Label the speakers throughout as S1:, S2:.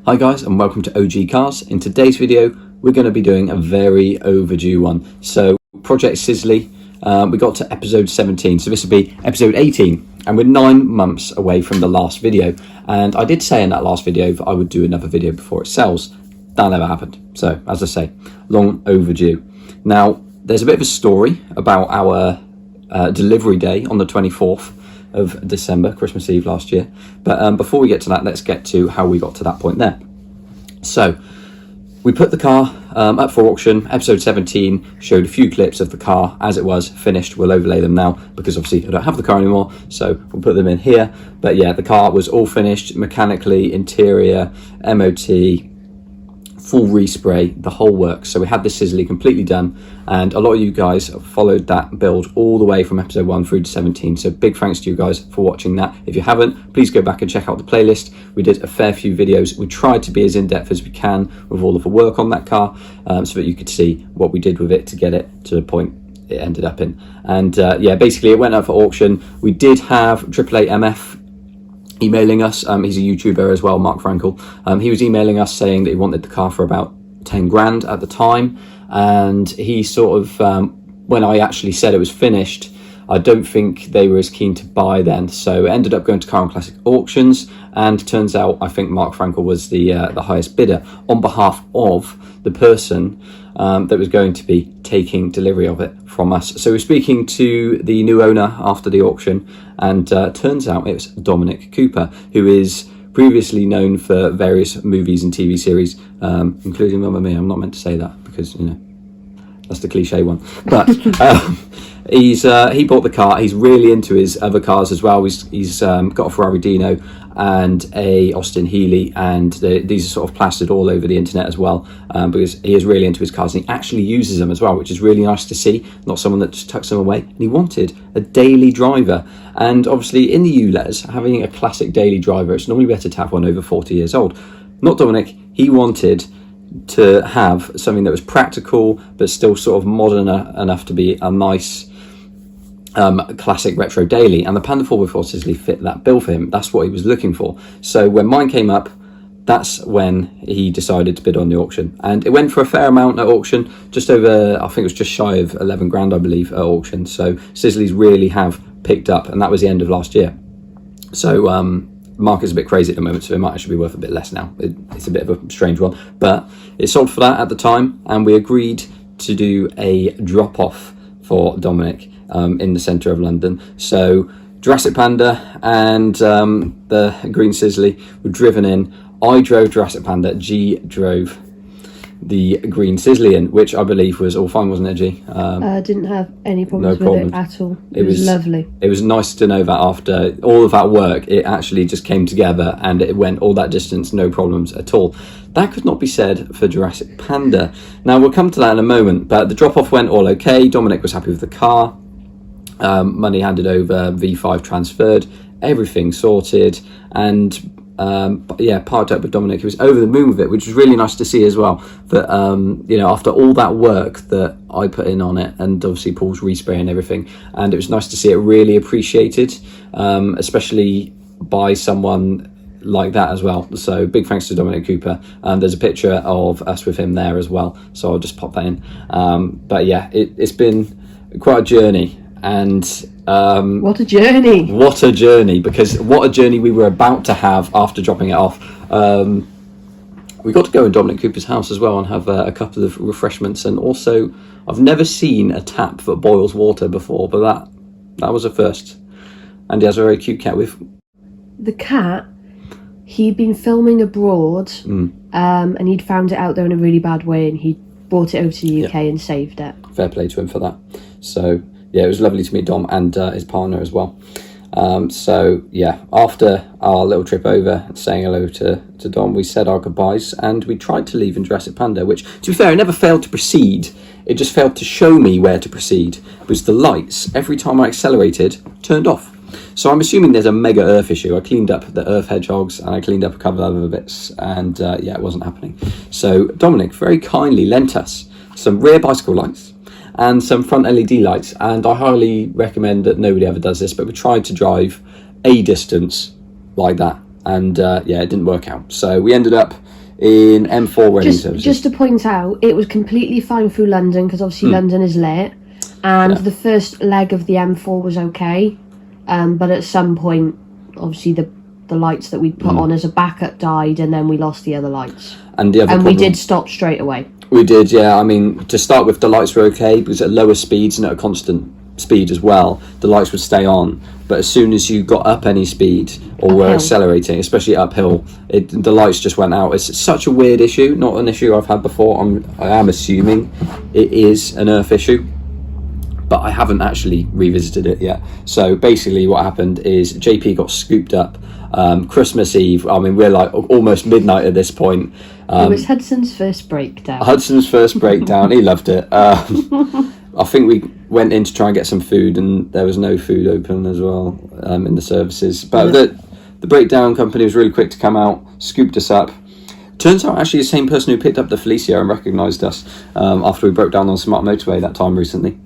S1: Hi guys, and welcome to OG Cars. In today's video we're going to be doing a very overdue one. So Project Sisley, we got to episode 17, so this will be episode 18, and we're 9 months away from the last video. And I did say in that last video that I would do another video before it sells. That never happened, so as I say, long overdue. Now there's a bit of a story about our delivery day on the 24th of December, Christmas Eve last year. But before we get to that, let's get to how we got to that point there. So we put the car up for auction. Episode 17 showed a few clips of the car as it was finished. We'll overlay them now because obviously I don't have the car anymore, so we'll put them in here. But yeah, the car was all finished mechanically, interior, MOT, full respray, the whole works. So we had the Sisley completely done, and a lot of you guys followed that build all the way from episode 1 through to 17, so big thanks to you guys for watching that. If you haven't, please go back and check out the playlist. We did a fair few videos. We tried to be as in-depth as we can with all of the work on that car, so that you could see what we did with it to get it to the point it ended up in. And yeah, basically it went up for auction. We did have AAA MF emailing us. He's a YouTuber as well, Mark Frankel. He was emailing us saying that he wanted the car for about 10 grand at the time, and he sort of when I actually said it was finished, I don't think they were as keen to buy then, so it ended up going to Car and Classic Auctions, and turns out I think Mark Frankel was the highest bidder on behalf of the person that was going to be taking delivery of it from us. So we're speaking to the new owner after the auction, and turns out it was Dominic Cooper, who is previously known for various movies and TV series, including Mamma Mia. I'm not meant to say that because, you know, that's the cliche one. But he bought the car. He's really into his other cars as well. He's got a Ferrari Dino and a Austin Healey, and these are sort of plastered all over the internet as well, because he is really into his cars, and he actually uses them as well, which is really nice to see. Not someone that just tucks them away. And he wanted a daily driver, and obviously in the ULEZ, having a classic daily driver, it's normally better to have one over 40 years old. Not Dominic. He wanted to have something that was practical but still sort of modern enough to be a nice classic retro daily, and the Panda 4x4 Sisley fit that bill for him. That's what he was looking for. So when mine came up, that's when he decided to bid on the auction, and it went for a fair amount at auction, just over, I think it was just shy of 11 grand I believe at auction. So Sisley's really have picked up, and that was the end of last year. So market's a bit crazy at the moment, so it might actually be worth a bit less now. It's a bit of a strange one, but it sold for that at the time, and we agreed to do a drop-off for Dominic in the centre of London. So Jurassic Panda and the green Sisley were driven in. I drove Jurassic Panda, G drove the green Sisley in, which I believe was all fine, wasn't it, G?
S2: Didn't have any problems with it at all. It was lovely. It
S1: was nice to know that after all of that work, it actually just came together and it went all that distance, no problems at all. That could not be said for Jurassic Panda. Now, we'll come to that in a moment, but the drop-off went all okay. Dominic was happy with the car. Money handed over, V5 transferred, everything sorted, and yeah, parked up with Dominic. He was over the moon with it, which was really nice to see as well. That you know, after all that work that I put in on it, and obviously Paul's respray and everything, and it was nice to see it really appreciated, especially by someone like that as well. So big thanks to Dominic Cooper, and there's a picture of us with him there as well, so I'll just pop that in. But yeah, it's been quite a journey. And
S2: what a journey,
S1: because what a journey we were about to have after dropping it off. We got to go in Dominic Cooper's house as well and have a couple of refreshments, and also I've never seen a tap that boils water before, but that was a first. And he has a very cute cat with
S2: the cat. He'd been filming abroad, and he'd found it out there in a really bad way, and he brought it over to the UK and saved it. Fair
S1: play to him for that. So yeah, it was lovely to meet Dom and his partner as well. So yeah, after our little trip over, saying hello to Dom, we said our goodbyes, and we tried to leave in Jurassic Panda, which, to be fair, it never failed to proceed. It just failed to show me where to proceed, because the lights, every time I accelerated, turned off. So I'm assuming there's a mega earth issue. I cleaned up the earth hedgehogs, and I cleaned up a couple of other bits, and yeah, it wasn't happening. So Dominic very kindly lent us some rear bicycle lights and some front LED lights, and I highly recommend that nobody ever does this, but we tried to drive a distance like that, and yeah, it didn't work out. So we ended up in M4 ready services.
S2: Just to point out, it was completely fine through London because obviously London is lit, and the first leg of the M4 was okay, but at some point, obviously the lights that we'd put on as a backup died, and then we lost the other lights.
S1: And the other
S2: we did stop straight away.
S1: We did, yeah. I mean, to start with, the lights were okay because at lower speeds and at a constant speed as well, the lights would stay on. But as soon as you got up any speed or were accelerating, especially uphill, the lights just went out. It's such a weird issue, not an issue I've had before. I am assuming it is an earth issue, but I haven't actually revisited it yet. So basically what happened is JP got scooped up Christmas Eve. I mean, we're like almost midnight at this point.
S2: It was Hudson's first breakdown.
S1: He loved it. I think we went in to try and get some food, and there was no food open as well in the services. But the breakdown company was really quick to come out, scooped us up. Turns out actually the same person who picked up the Felicia and recognised us after we broke down on Smart Motorway that time recently.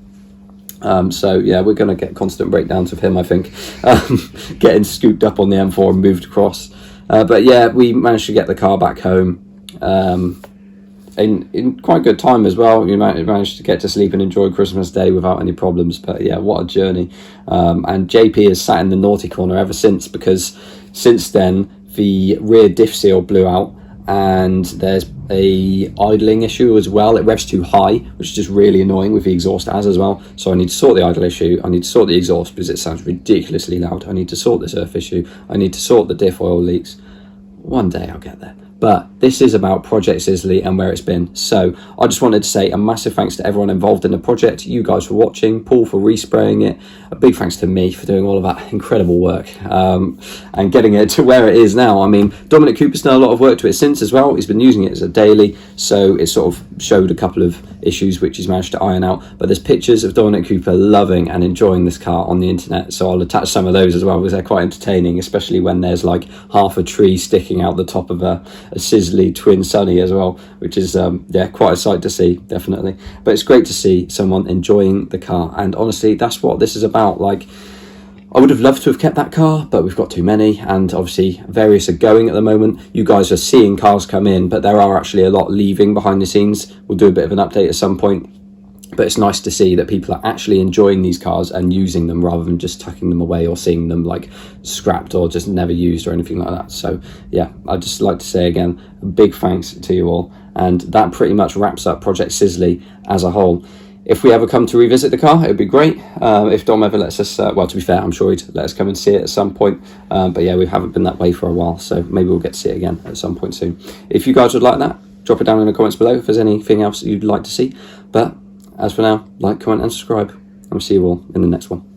S1: So yeah, we're going to get constant breakdowns of him, I think, getting scooped up on the M4 and moved across. But yeah, we managed to get the car back home in quite good time as well. You managed to get to sleep and enjoy Christmas Day without any problems. But yeah, what a journey. And JP has sat in the naughty corner ever since, because since then the rear diff seal blew out, and there's a idling issue as well. It revs too high, which is just really annoying with the exhaust as well. So I need to sort the idle issue, I need to sort the exhaust because it sounds ridiculously loud, I need to sort this earth issue, I need to sort the diff oil leaks. One day I'll get there. But this is about Project Sisley and where it's been. So I just wanted to say a massive thanks to everyone involved in the project. You guys for watching, Paul for respraying it, a big thanks to me for doing all of that incredible work and getting it to where it is now. I mean, Dominic Cooper's done a lot of work to it since as well. He's been using it as a daily, so it sort of showed a couple of issues which he's managed to iron out. But there's pictures of Dominic Cooper loving and enjoying this car on the internet, so I'll attach some of those as well because they're quite entertaining, especially when there's like half a tree sticking out the top of a Sisley twin Sunny as well, which is yeah, quite a sight to see, definitely. But it's great to see someone enjoying the car, and honestly that's what this is about. Like, I would have loved to have kept that car, but we've got too many, and obviously various are going at the moment. You guys are seeing cars come in, but there are actually a lot leaving behind the scenes. We'll do a bit of an update at some point, but it's nice to see that people are actually enjoying these cars and using them rather than just tucking them away or seeing them like scrapped or just never used or anything like that. So yeah, I'd just like to say again, a big thanks to you all, and that pretty much wraps up Project Sisley as a whole. If we ever come to revisit the car, it would be great. If Dom ever lets us, well, to be fair, I'm sure he'd let us come and see it at some point. But yeah, we haven't been that way for a while, so maybe we'll get to see it again at some point soon. If you guys would like that, drop it down in the comments below if there's anything else that you'd like to see. But as for now, like, comment and subscribe. I'll see you all in the next one.